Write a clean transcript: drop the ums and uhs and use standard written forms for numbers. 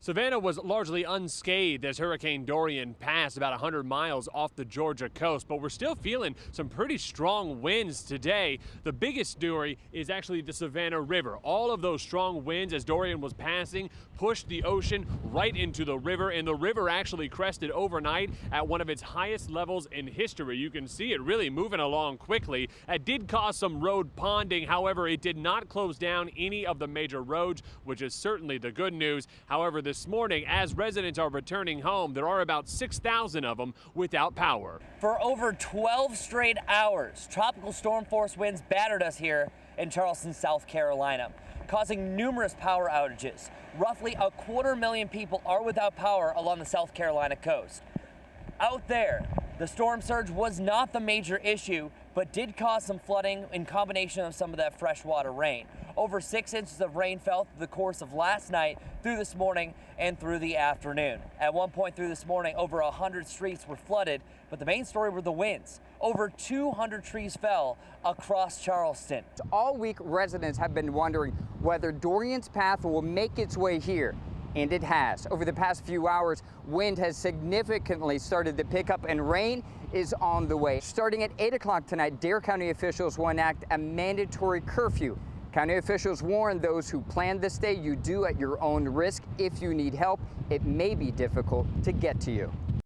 Savannah was largely unscathed as Hurricane Dorian passed about 100 miles off the Georgia coast, but we're still feeling some pretty strong winds today. The biggest story is actually the Savannah River. All of those strong winds as Dorian was passing pushed the ocean right into the river, and the river actually crested overnight at one of its highest levels in history. You can see it really moving along quickly. It did cause some road ponding. However, it did not close down any of the major roads, which is certainly the good news. However, this morning, as residents are returning home, there are about 6,000 of them without power. For over 12 straight hours, tropical storm force winds battered us here in Charleston, South Carolina, causing numerous power outages. Roughly 250,000 people are without power along the South Carolina coast. Out there, the storm surge was not the major issue, but did cause some flooding in combination of some of that freshwater rain. Over 6 inches of rain fell through the course of last night, through this morning, and through the afternoon. At one point through this morning, over 100 streets were flooded, but the main story were the winds. Over 200 trees fell across Charleston. All week, residents have been wondering whether Dorian's path will make its way here. And it has. Over the past few hours, wind has significantly started to pick up and rain is on the way. Starting at 8 o'clock tonight, Dare County officials will enact a mandatory curfew. County officials warn those who plan this day, you do at your own risk. If you need help, it may be difficult to get to you.